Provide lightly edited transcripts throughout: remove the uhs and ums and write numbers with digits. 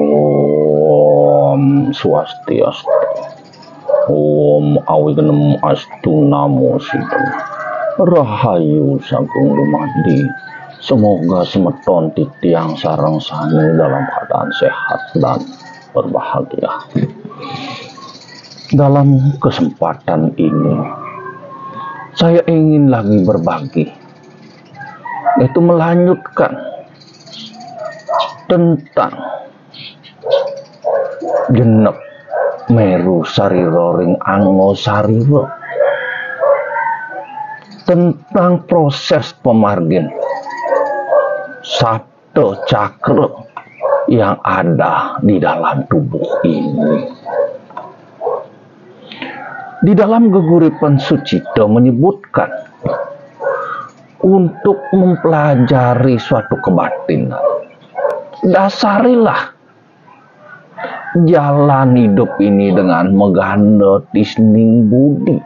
Om Swastiastu. Om Awigenemu Astu Namo Sidana. Rahayu sagung dumadi. Semoga semeton titiang sareng sami dalam keadaan sehat dan berbahagia. Dalam kesempatan ini, saya ingin lagi berbagi, yaitu melanjutkan tentang genep meru sariro ring ango sariro, tentang proses pemargin sabda cakra yang ada di dalam tubuh ini. Di dalam Geguripan Sucita menyebutkan untuk mempelajari suatu kebatinan, dasarilah jalan hidup ini dengan mengganda tisning budi,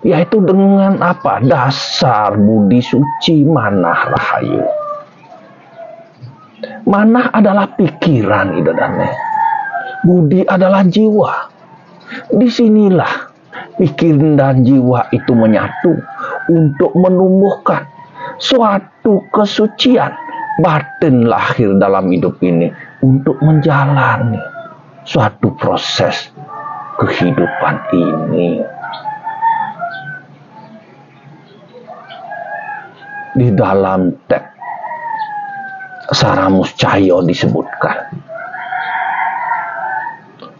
yaitu dengan apa? Dasar budi suci manah rahayu. Manah adalah pikiran idadane, budi adalah jiwa. Disinilah pikiran dan jiwa itu menyatu untuk menumbuhkan suatu kesucian batin lahir dalam hidup ini untuk menjalani suatu proses kehidupan ini. Di dalam teks Saramuscaya disebutkan,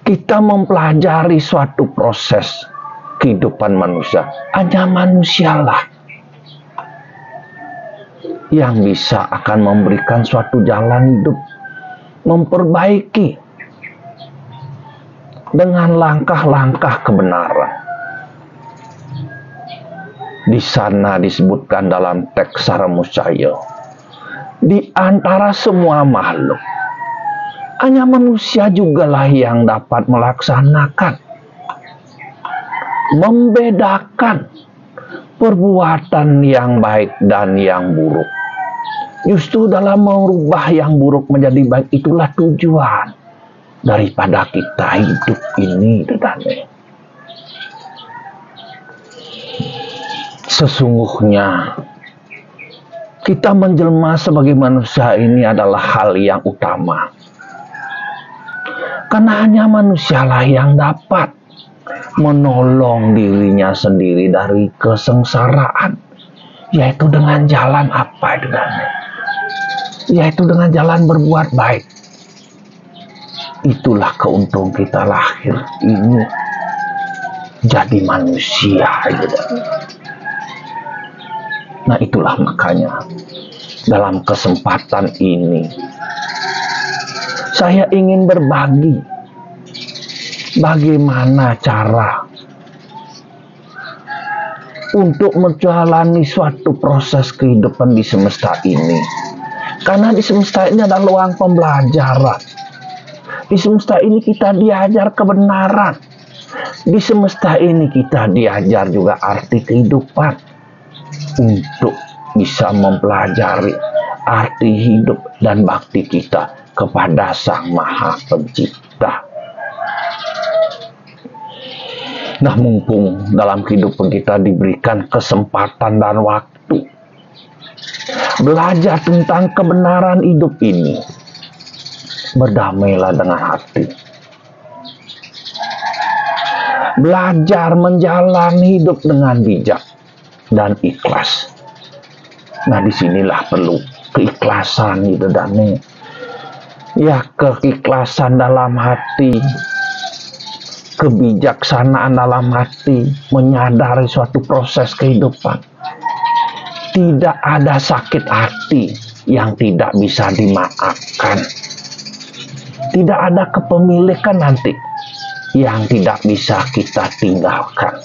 kita mempelajari suatu proses kehidupan manusia. Hanya manusialah yang bisa akan memberikan suatu jalan hidup, memperbaiki dengan langkah-langkah kebenaran. Di sana disebutkan dalam teks Saramuscaya, di antara semua makhluk, hanya manusia jugalah yang dapat melaksanakan, membedakan perbuatan yang baik dan yang buruk. Justru dalam merubah yang buruk menjadi baik, itulah tujuan daripada kita hidup ini. Sesungguhnya kita menjelma sebagai manusia ini adalah hal yang utama, karena hanya manusialah yang dapat menolong dirinya sendiri dari kesengsaraan, yaitu dengan jalan apa dengannya? Yaitu dengan jalan berbuat baik. Itulah keuntungan kita lahir ini jadi manusia. Nah, itulah makanya dalam kesempatan ini saya ingin berbagi bagaimana cara untuk menjalani suatu proses kehidupan di semesta ini. Karena di semesta ini adalah ruang pembelajaran. Di semesta ini kita diajar kebenaran. Di semesta ini kita diajar juga arti kehidupan, untuk bisa mempelajari arti hidup dan bakti kita kepada Sang Maha Pencipta. Nah, mumpung dalam kehidupan kita diberikan kesempatan dan waktu belajar tentang kebenaran hidup ini, berdamailah dengan hati. Belajar menjalani hidup dengan bijak dan ikhlas. Nah, disinilah perlu keikhlasan itu dan ya, keikhlasan dalam hati, kebijaksanaan dalam hati, menyadari suatu proses kehidupan. Tidak ada sakit hati yang tidak bisa dimaafkan. Tidak ada kepemilikan nanti yang tidak bisa kita tinggalkan.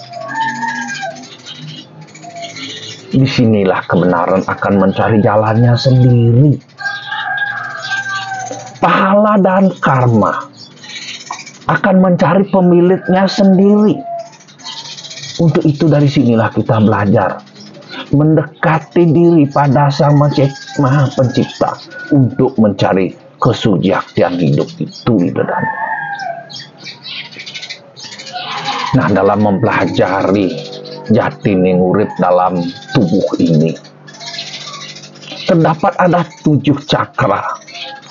Disinilah kebenaran akan mencari jalannya sendiri. Pahala dan karma akan mencari pemiliknya sendiri. Untuk itu dari sinilah kita belajar mendekati diri pada Sang Maha Pencipta untuk mencari kesujaktian hidup itu gitu dan. Nah, dalam mempelajari jati urip dalam tubuh ini, terdapat ada 7 cakra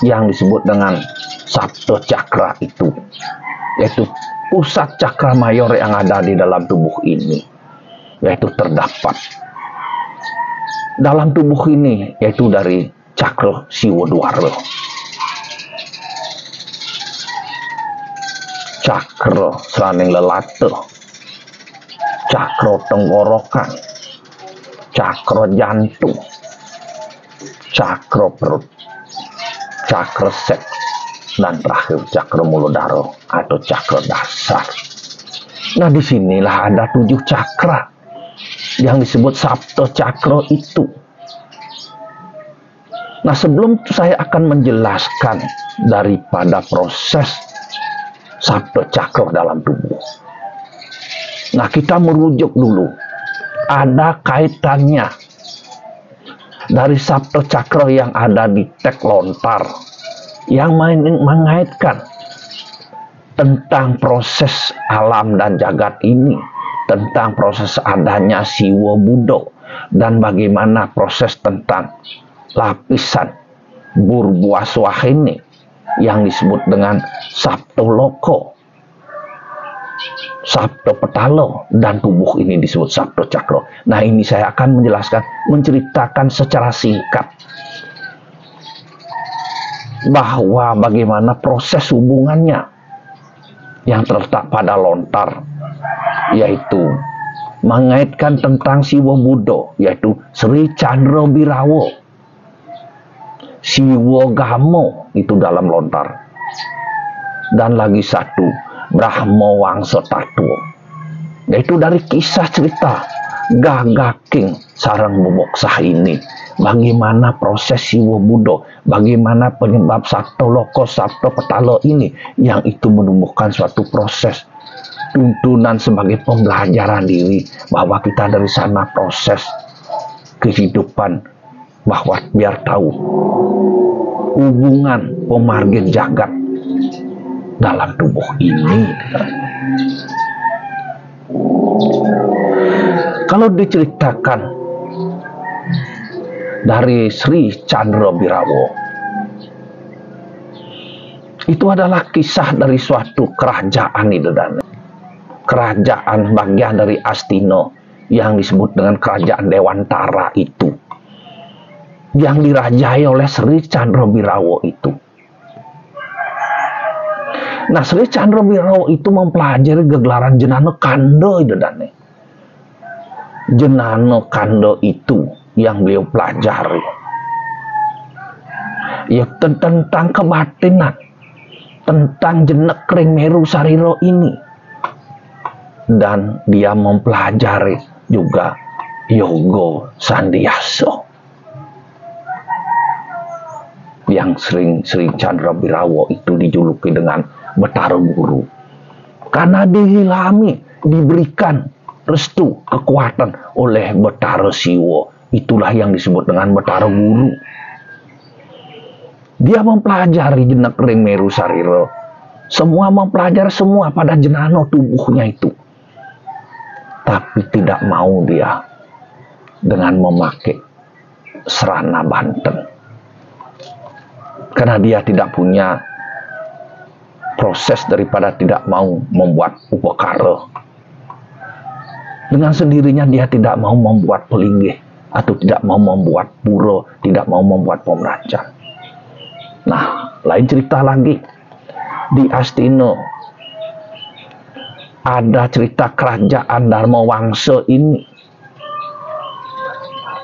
yang disebut dengan Sapta Cakra itu, yaitu pusat cakra mayor yang ada di dalam tubuh ini, yaitu terdapat dalam tubuh ini, yaitu dari cakra Siwadwara, cakra seraning lelate, cakra tenggorokan, cakra jantung, cakra perut, cakra seks, dan terakhir cakra muladhara atau cakra dasar. Nah, disinilah ada 7 cakra yang disebut Sapta Cakra itu. Nah, sebelum saya akan menjelaskan daripada proses Sapta Cakra dalam tubuh. Nah, kita merujuk dulu. Ada kaitannya dari Sapta Cakra yang ada di tek lontar, yang mengaitkan tentang proses alam dan jagat ini, tentang proses adanya Siwa Buddha, dan bagaimana proses tentang lapisan Burbuaswahini yang disebut dengan Sapta Loko, Sapta Petala, dan tubuh ini disebut Sapta Cakra. Nah, ini saya akan menceritakan secara singkat bahwa bagaimana proses hubungannya yang terletak pada lontar, yaitu mengaitkan tentang Siwa Buddha, yaitu Sri Chandra Birawa, Siwa Gamo itu dalam lontar, dan lagi satu Brahma Wangsa Tattwa, yaitu dari kisah cerita Gagaking sareng Boboksah ini, bagaimana proses Siwa Buddha, bagaimana penyebab Sapta Loko, Sapta Petala ini, yang itu menumbuhkan suatu proses tuntunan sebagai pembelajaran diri, bahwa kita dari sana proses kehidupan, bahwa biar tahu hubungan pemargin jagat dalam tubuh ini. Kalau diceritakan dari Sri Chandra Birawa, itu adalah kisah dari suatu kerajaan itu, dan kerajaan bagian dari Astina yang disebut dengan kerajaan Dewantara itu, yang dirajai oleh Sri Chandra Birawa itu. Nah, Sri Chandra Birawa itu mempelajari gegelaran Jenana Kanda itu, dan Jenana Kanda itu yang beliau pelajari, ya tentang kebatinan, tentang jenek ring meru sariro ini, dan dia mempelajari juga yoga sandiasa yang Sri Chandra Birawa itu dijuluki dengan Betara Guru, karena dihilami, diberikan restu kekuatan oleh Betara Siwa. Itulah yang disebut dengan Betara Guru. Dia mempelajari jenak ring meru sarira, semua mempelajari semua pada jenana tubuhnya itu, tapi tidak mau dia dengan memakai serana banten, karena dia tidak punya proses daripada tidak mau membuat upakara. Dengan sendirinya dia tidak mau membuat pelinggih, atau tidak mau membuat pura, tidak mau membuat pemerancang. Nah, lain cerita lagi. Di Astina ada cerita kerajaan Dharma Wangsa ini.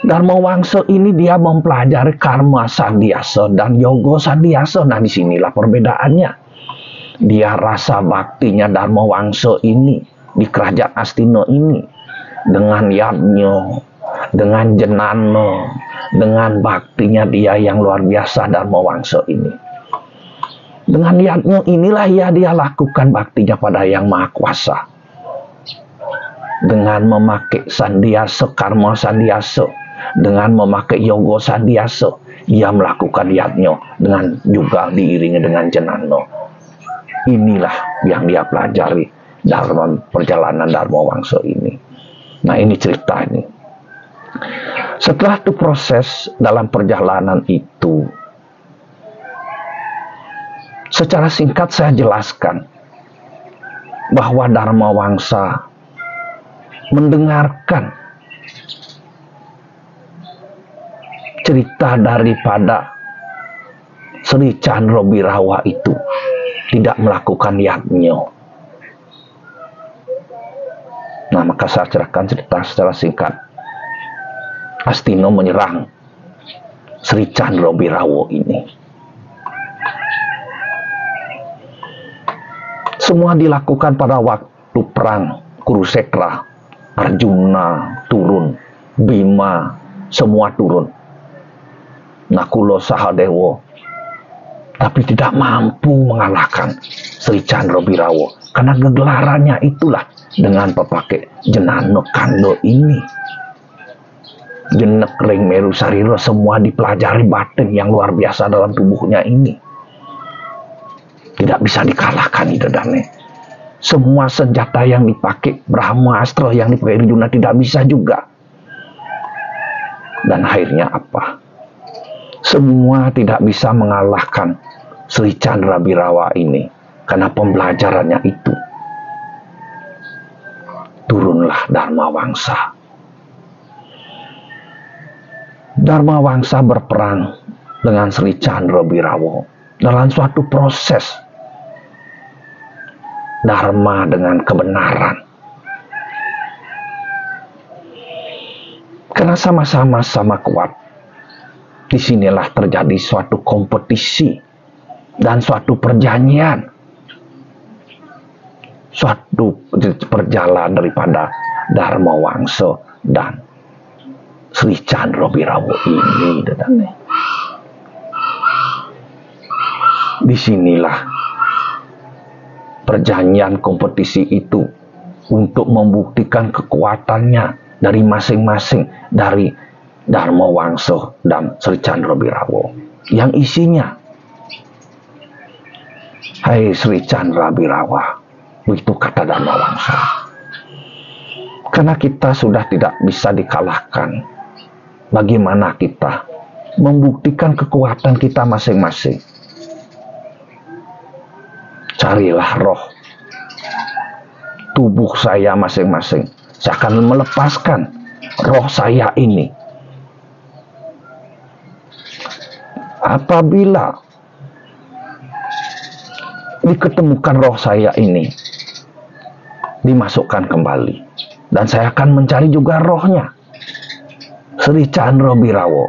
Dharma Wangsa ini dia mempelajari karma sandiasa dan yoga sandiasa. Nah, disinilah perbedaannya. Dia rasa baktinya Dharma Wangsa ini di kerajaan Astina ini, dengan yadnya, dengan jenana, dengan baktinya dia yang luar biasa Dharma Wangsa ini. Dengan yadnya inilah dia lakukan baktinya pada Yang Maha Kuasa, dengan memakai sandiasa, karma sandiasa, dengan memakai yoga sandiasa, ia melakukan yatnya dengan juga diiringi dengan jenano. Inilah yang dia pelajari dalam perjalanan Dharma Wangsa ini. Nah, ini cerita ini. Setelah itu proses dalam perjalanan itu, secara singkat saya jelaskan bahwa Dharma Wangsa mendengarkan cerita daripada Sri Chandra Birawa itu tidak melakukan yatnya. Nah, maka saya ceritakan cerita secara singkat. Astino menyerang Sri Chandra Birawa ini. Semua dilakukan pada waktu perang Kurukshetra. Arjuna turun, Bima semua turun, Nakula Sahadewa, tapi tidak mampu mengalahkan Sri Chandra Birawa karena gegelarannya itulah dengan pepakai jenana kando ini. Jenek ring meru sarira, semua dipelajari batin yang luar biasa dalam tubuhnya ini. Tidak bisa dikalahkan itu dane. Semua senjata yang dipakai, Brahmastra yang dipakai Arjuna tidak bisa juga. Dan akhirnya apa? Semua tidak bisa mengalahkan Sri Chandra Birawa ini karena pembelajarannya itu. Turunlah Dharma Wangsa. Dharma Wangsa berperang dengan Sri Chandra Birawa dalam suatu proses Dharma dengan kebenaran. Karena sama-sama kuat, disinilah terjadi suatu kompetisi dan suatu perjanjian, suatu perjalanan daripada Dharma Wangsa dan Sri Chandra Birawa ini. Disinilah perjanjian kompetisi itu untuk membuktikan kekuatannya dari masing-masing dari Dharma Wangsa dan Sri Chandra Birawa. Yang isinya, hai Sri Chandra Birawa, itu kata Dharma Wangsa. Karena kita sudah tidak bisa dikalahkan, bagaimana kita membuktikan kekuatan kita masing-masing? Carilah roh tubuh saya masing-masing. Saya akan melepaskan roh saya ini. Apabila diketemukan roh saya ini, dimasukkan kembali, dan saya akan mencari juga rohnya Sri Chandra Birawa.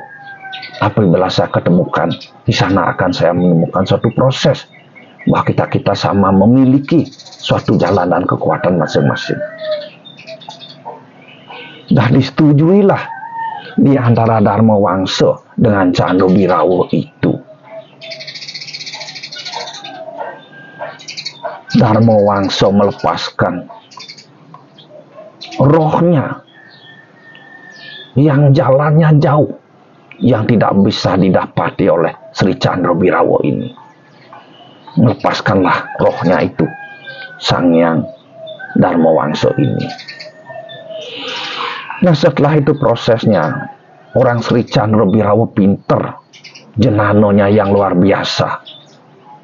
Apabila saya ketemukan, di sana akan saya menemukan suatu proses bahwa kita sama memiliki suatu jalan dan kekuatan masing-masing. Dah disetujuilah di antara Dharma Wangsa dengan Chandra Birawa itu. Dharma Wangsa melepaskan rohnya yang jalannya jauh, yang tidak bisa didapati oleh Sri Chandra Birawa ini. Melepaskanlah rohnya itu, Sang Hyang Dharma Wangsa ini. Nah, setelah itu prosesnya, orang Sri Chandra Birawa pinter, jenanonya yang luar biasa,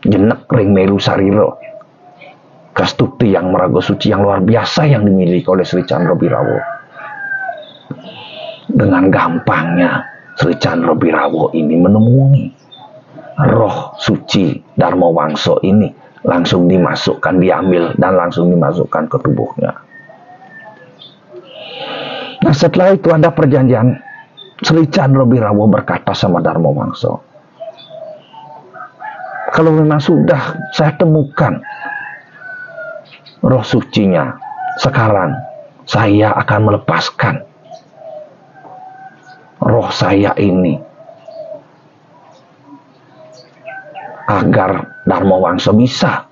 jenek ring meru sarira, kastuti yang meraga suci yang luar biasa yang dimiliki oleh Sri Chandra Birawa. Dengan gampangnya Sri Chandra Birawa ini menemui roh suci Dharma Wangsa ini, langsung dimasukkan, diambil dan langsung dimasukkan ke tubuhnya. Nah, setelah itu ada perjanjian. Sri Chandra Birawa berkata sama Dharma Wangsa, kalau memang sudah saya temukan roh sucinya, sekarang saya akan melepaskan roh saya ini agar Dharma Wangsa bisa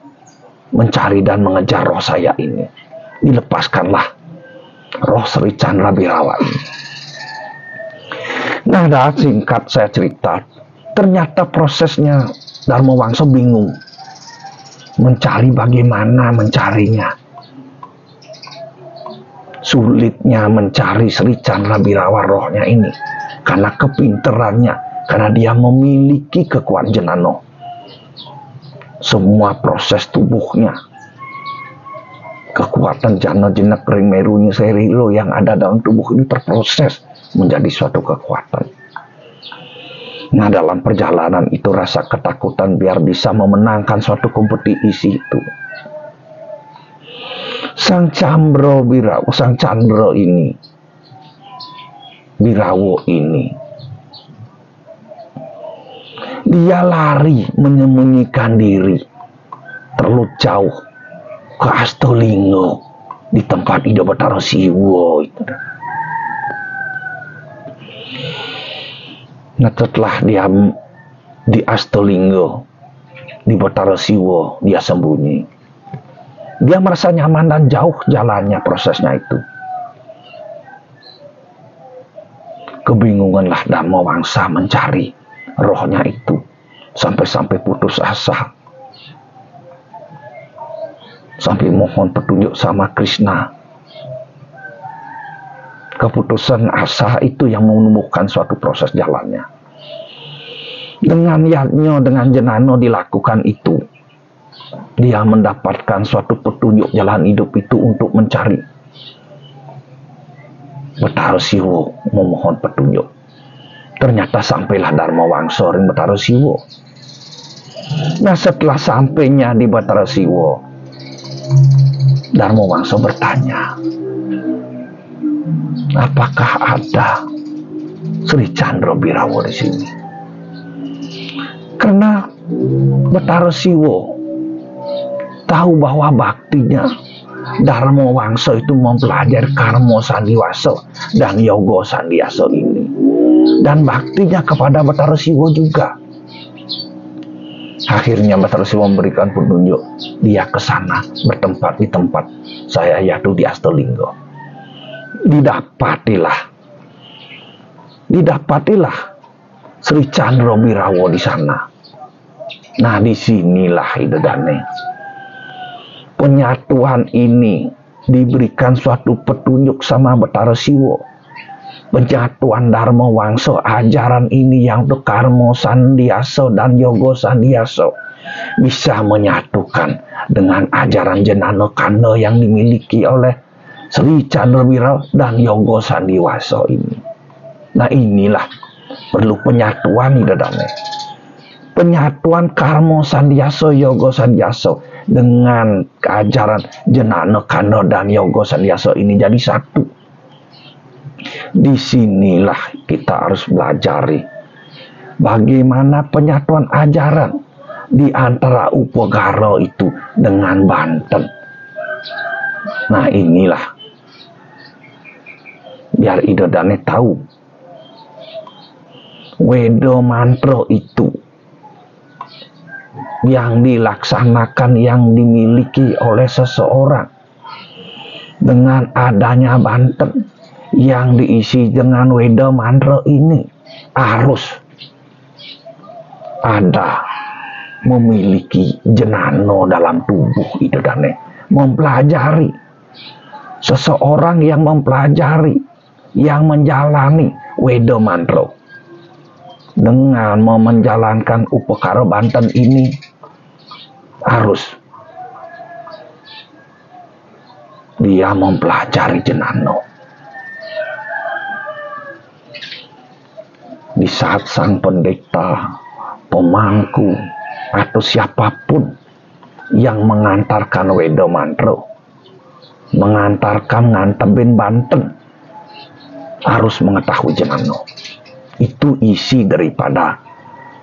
mencari dan mengejar roh saya ini. Dilepaskanlah roh Sri Chandra Birawa ini. Nah, dah singkat saya cerita Ternyata prosesnya Dharma Wangsa bingung mencari bagaimana mencarinya. Sulitnya mencari Sri Chandra Birawa rohnya ini karena kepinterannya, karena dia memiliki kekuatan jenano. Semua proses tubuhnya, kekuatan jana jenak ring merunya serilo yang ada dalam tubuh ini terproses menjadi suatu kekuatan. Nah, dalam perjalanan itu rasa ketakutan biar bisa memenangkan suatu kompetisi itu. Sang Chandra ini, Birawo ini, dia lari menyembunyikan diri terlalu jauh ke Astolingo di tempat Ida Bathara Siwa itu. Nah, setelah dia di Astolingo, di Bathara Siwa, dia sembunyi. Dia merasa nyaman dan jauh jalannya prosesnya itu. Kebingunganlah Dharma Wangsa mencari rohnya itu. Sampai-sampai putus asa. Sampai mohon petunjuk sama Krishna. Keputusan asa itu yang menumbuhkan suatu proses jalannya. Dengan yatnya, dengan jenano dilakukan itu, dia mendapatkan suatu petunjuk jalan hidup itu untuk mencari. Bathara Siwa memohon petunjuk. Ternyata sampailah Dharma Wangsa ring Bathara Siwa. Nah, setelah sampainya di Bathara Siwa, Dharma Wangsa bertanya, apakah ada Sri Chandra Birawa di sini? Karena Bathara Siwa tahu bahwa baktinya Dharma Wangsa itu mempelajari Karma Sandiwasa dan Yoga Sandiasa ini, dan baktinya kepada Bathara Siwa juga. Akhirnya Bathara Siwa memberikan petunjuk dia ke sana, bertempat di tempat saya, yaitu di Astolingo. Didapatilah Sri Chandra Birawa di sana. Nah, disinilah idedane penyatuan ini diberikan suatu petunjuk sama Bathara Siwa. Penyatuan Dharma Wangsa, ajaran ini yang untuk Karma Sandiasa dan Yoga Sandiasa bisa menyatukan dengan ajaran Jenana Kanda yang dimiliki oleh Sri Chandra Birawa dan Yoga Sandiwasa ini. Nah, inilah perlu penyatuan idedane. Penyatuan Karma Sandiasa, Yoga Sandiasa dengan ajaran Jenana Kanda dan Yoga Sandiasa ini jadi satu. Disinilah kita harus belajari bagaimana penyatuan ajaran di antara Upagara itu dengan Banten. Nah, inilah biar idedane tahu Weda mantra itu yang dilaksanakan, yang dimiliki oleh seseorang dengan adanya Banten yang diisi dengan Weda mantra ini harus ada memiliki jenano dalam tubuh idedane, mempelajari. Seseorang yang mempelajari, yang menjalani Weda mantra dengan mau menjalankan Upakara Banten ini harus dia mempelajari jenano. Di saat sang pendeta, pemangku, atau siapapun yang mengantarkan Weda mantra, mengantarkan ngantembin Banten, harus mengetahui jenano. Itu isi daripada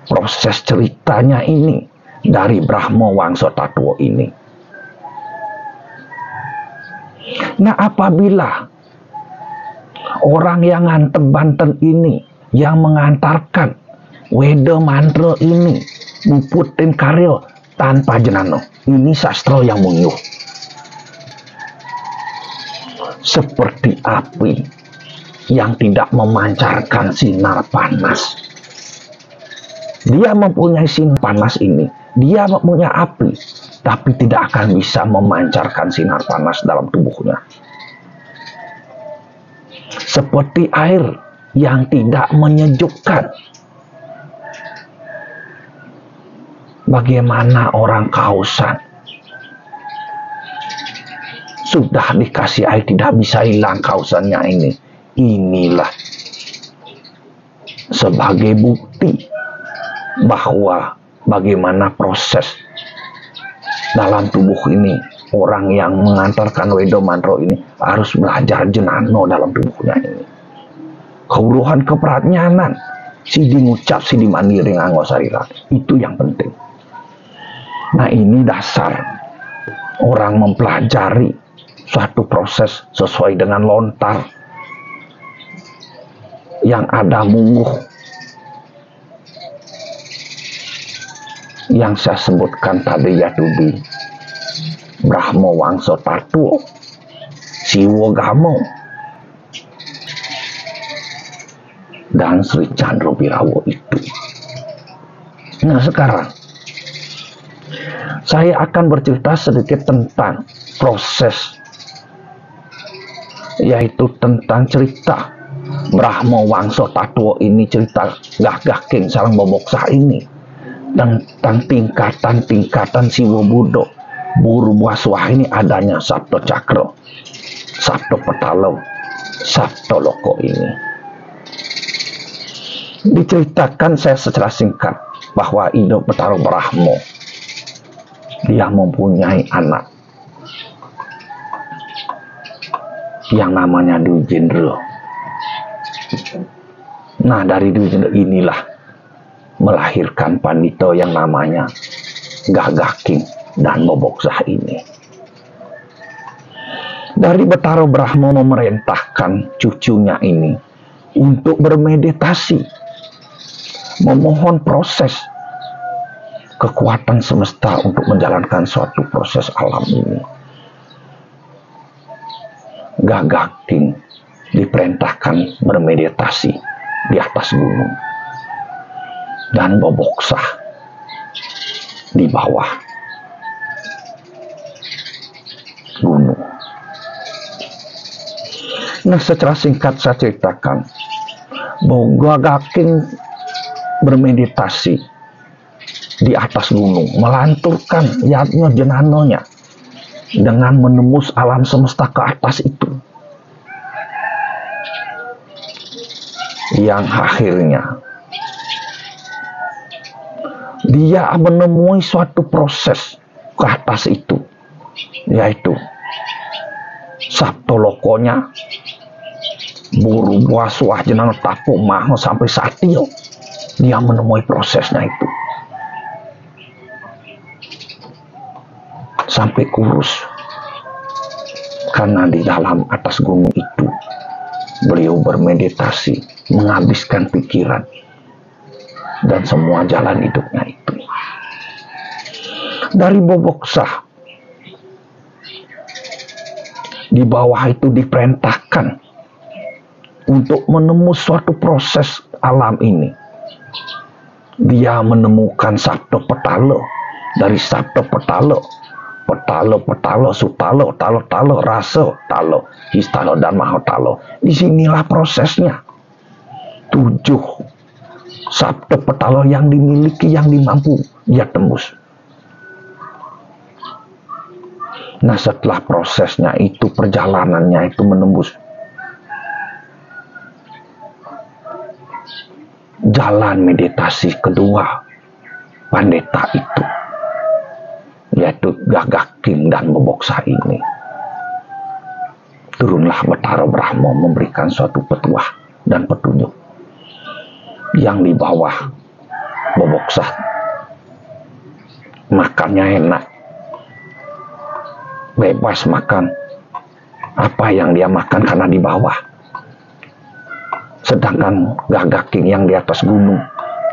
proses ceritanya ini dari Brahma Wangsa Tattwa ini. Nah, apabila orang yang ngantem Banten ini, yang mengantarkan Weda mantra ini muputin karya tanpa jenano, ini sastra yang mungguh. Seperti api yang tidak memancarkan sinar panas. Dia mempunyai sinar panas ini, dia mempunyai api, tapi tidak akan bisa memancarkan sinar panas dalam tubuhnya. Seperti air yang tidak menyejukkan. Bagaimana orang kehausan? Sudah dikasih air tidak bisa hilang kehausannya ini. Inilah sebagai bukti bahwa bagaimana proses dalam tubuh ini. Orang yang mengantarkan Wedo Mandro ini harus belajar jenano dalam tubuhnya ini. Keuruhan keperatnyanan, sidi ngucap, sidi mandiri nganggo sarira. Itu yang penting. Nah, ini dasar orang mempelajari suatu proses sesuai dengan lontar yang ada mungguh yang saya sebutkan tadi ya Dudi, Brahmo Wangso Tatuo, Siwo Gamo, dan Sri Chandra Birawo itu. Nah, sekarang saya akan bercerita sedikit tentang proses, yaitu tentang cerita Brahmo Wangso Tatuo ini, cerita Gagah King Sarang Boboksah ini, tentang tingkatan-tingkatan Siwo Budo. Buru Buaswah ini adanya Sabto Cakro, Sabto Petalo, Sabto Loko ini. Diceritakan saya secara singkat bahwa Indo Petaro Brahmo dia mempunyai anak yang namanya Dwi Jendro. Nah, dari Dwi Jendro inilah melahirkan Pandito yang namanya Gagah King dan Boboksah ini. Dari Betaro Brahmo memerintahkan cucunya ini untuk bermeditasi, memohon proses kekuatan semesta untuk menjalankan suatu proses alam ini. Gagah King diperintahkan bermeditasi di atas gunung, dan Boboksah di bawah gunung. Nah, secara singkat saya ceritakan bahwa Gagah King bermeditasi di atas gunung, melanturkan yatnya jenanonya dengan menembus alam semesta ke atas itu, yang akhirnya dia menemui suatu proses ke atas itu, yaitu Sabto Lokonya, Buru Buaswah jenang Tapo Maho sampai Satyo. Dia menemui prosesnya itu sampai kurus, karena di dalam atas gunung itu beliau bermeditasi, menghabiskan pikiran dan semua jalan hidupnya itu. Dari Boboksah di bawah itu diperintahkan untuk menembus suatu proses alam ini. Dia menemukan Sabto Petalo. Dari Sabto Petalo, Petalo, Sutalo, Talo, Raso, Talo, Histalo, dan Mahotalo. Disinilah prosesnya. 7 Sabto Petalo yang dimiliki, yang dimampu dia tembus. Nah, setelah prosesnya itu, perjalanannya itu menembus jalan meditasi kedua pandeta itu, yaitu Gagah King dan Boboksah ini. Turunlah Betara Brahmo memberikan suatu petuah dan petunjuk. Yang di bawah Boboksah makannya enak, bebas makan apa yang dia makan karena di bawah. Sedangkan Gagah King yang di atas gunung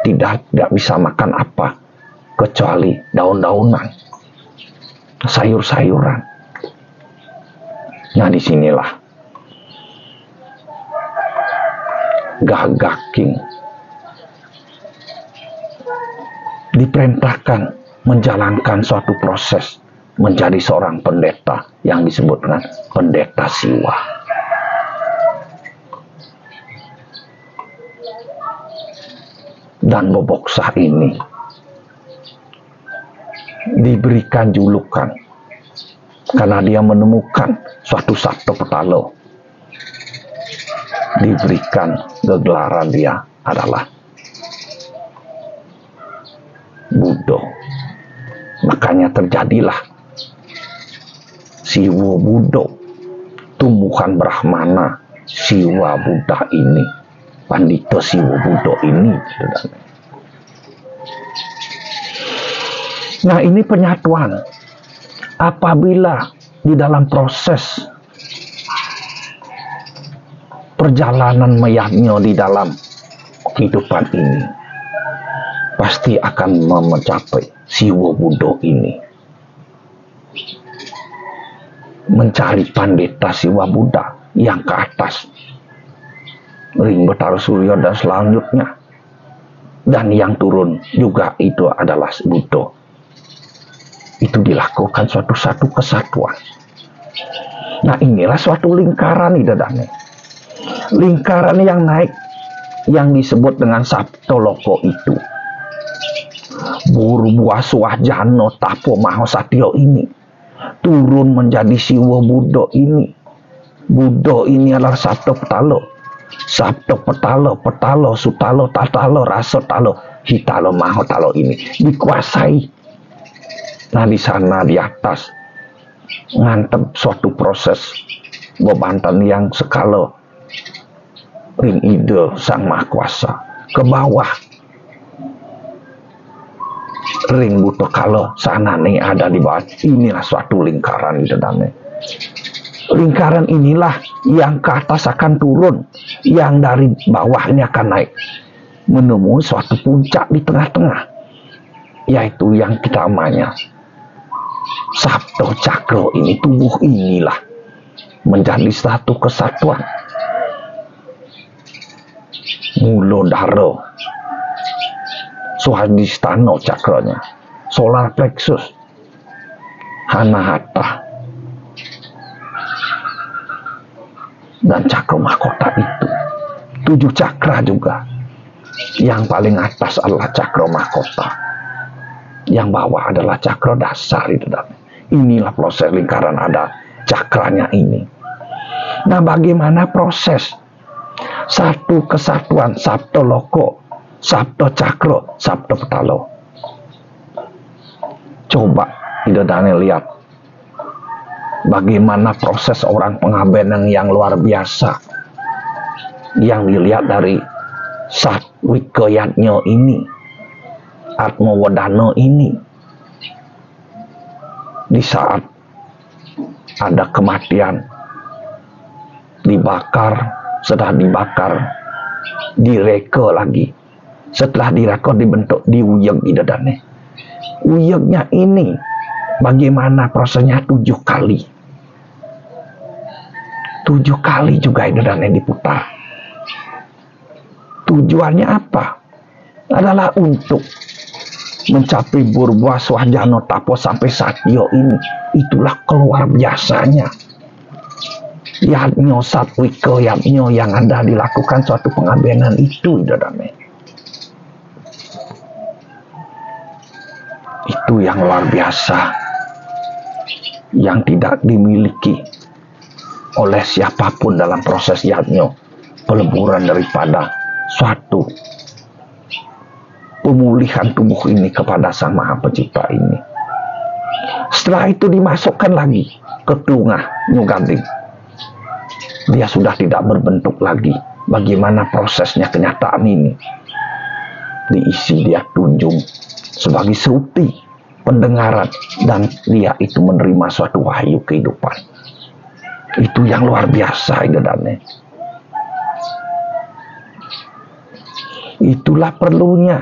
tidak bisa makan apa kecuali daun-daunan, sayur-sayuran. Nah, disinilah Gagah King diperintahkan menjalankan suatu proses menjadi seorang pendeta yang disebut dengan pendeta siwa. Dan Boboksah ini diberikan julukan karena dia menemukan suatu sabto petalo. Diberikan gegelaran dia adalah Buddha. Makanya terjadilah Siwa Buddha, tumbuhan Brahmana Siwa Buddha ini, Pandita Siwa Buddha ini. Nah, ini penyatuan. Apabila di dalam proses perjalanan mayatnya di dalam kehidupan ini, pasti akan mencapai Siwa Buddha ini. Mencari pandeta Siwa Buddha yang ke atas, Ring Betara Surya dan selanjutnya. Dan yang turun juga itu adalah Buddha. Itu dilakukan satu kesatuan. Nah, inilah suatu lingkaran idadane. Lingkaran yang naik yang disebut dengan Sabto Loko itu. Burbuasuah Jano Tapo Mahasatyo ini turun menjadi Siwa Buddha ini. Buddha ini adalah Sabto Petalo. Sabto Petalo, Petalo, Sutalo, Tatalo, Rasotalo, Hitalo, Mahotalo ini dikuasai. Nah, di sana di atas ngantep suatu proses bebantan yang skala ring ide Sang Maha Kuasa. Ke bawah ring buto kalo sana nih ada di bawah. Inilah suatu lingkaran di dalamnya. Lingkaran inilah yang ke atas akan turun, yang dari bawahnya akan naik menemui suatu puncak di tengah-tengah, yaitu yang kita namanya Sabto Cakra ini. Tubuh inilah menjadi satu kesatuan. Mulodara Swahadistana cakranya, solar plexus, Hanahata, dan cakra mahkota itu. 7 cakra juga. Yang paling atas adalah cakra mahkota, yang bawah adalah cakra dasar itu. Inilah proses lingkaran ada cakranya ini. Nah, bagaimana proses satu kesatuan Sabto Loko, Sabto Cakra, Sabto Petalo? Coba idadane lihat bagaimana proses orang pengabenan yang luar biasa yang dilihat dari Satwikayatnya ini, Atmawodana ini. Di saat ada kematian, dibakar, setelah dibakar, direka lagi. Setelah direka dibentuk diuyeg idadane. Uyegnya ini bagaimana prosesnya 7 kali. 7 kali juga idadane diputar. Tujuannya apa? Adalah untuk mencapai Burbuasuah Jano Tapo sampai Satyo ini. Itulah keluar biasanya yatnyo Satwika yatnyo yang ada dilakukan suatu pengabenan itu idadane. Itu yang luar biasa, yang tidak dimiliki oleh siapapun dalam proses yatnyo, peleburan daripada suatu pemulihan tubuh ini kepada Sang Maha Pencipta ini. Setelah itu dimasukkan lagi ke tengah Nyuganding. Dia sudah tidak berbentuk lagi. Bagaimana prosesnya kenyataan ini? Diisi dia tunjung sebagai suti pendengaran, dan dia itu menerima suatu wahyu kehidupan. Itu yang luar biasa idadane. Itulah perlunya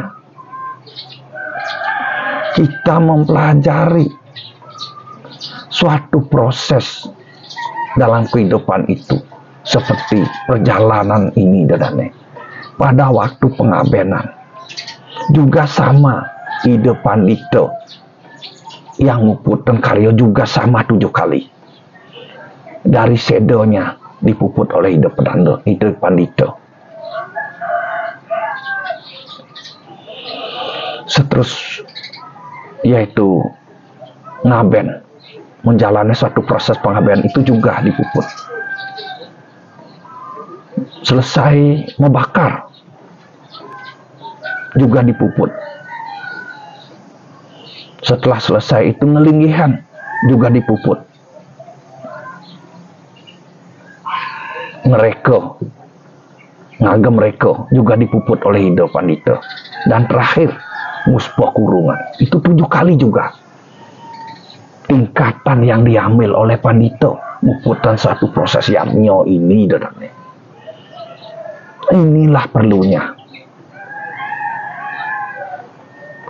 kita mempelajari suatu proses dalam kehidupan itu, seperti perjalanan ini dadane. Pada waktu pengabenan juga sama, ide Pandito yang muputkan karya juga sama 7 kali. Dari sedonya dipuput oleh ide Pandito. Seterus yaitu ngaben, menjalani suatu proses pengaben itu juga dipuput. Selesai membakar juga dipuput. Setelah selesai itu ngelinggihan juga dipuput. Ngagem reko juga dipuput oleh ide Pandito. Dan terakhir musbah kurungan itu 7 kali juga. Tingkatan yang diambil oleh Pandito muputan satu proses yamnyo ini, dadane. Inilah perlunya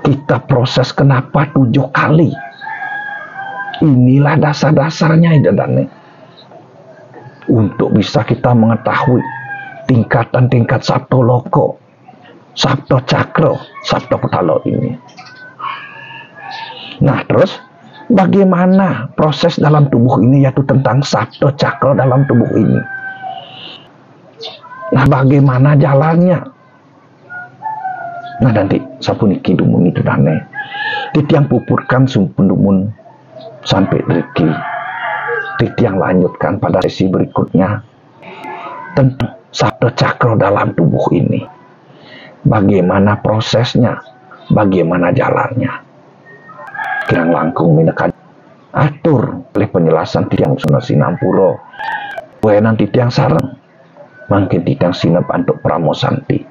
kita proses kenapa 7 kali. Inilah dasar-dasarnya, dadane, untuk bisa kita mengetahui tingkatan-tingkat Sabto Loko, Sabto Cakro, Sabto Petalo ini. Nah, terus bagaimana proses dalam tubuh ini, yaitu tentang Sabto Cakro dalam tubuh ini. Nah, bagaimana jalannya? Nah, nanti sapuniki dumun itu dane. Titiang pupurkan sumpendumun sampai driki. Titiang lanjutkan pada sesi berikutnya tentang Sabto Cakro dalam tubuh ini. Bagaimana prosesnya, bagaimana jalannya. Kirang langkung minekan atur oleh penjelasan Titiang Suna Sinampuro. Wenan Titiang sareng mangkin Titiang sinep antuk pramosanti.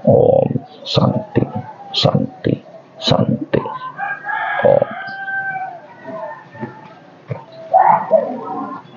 Om Santi, Santi, Santi. Om.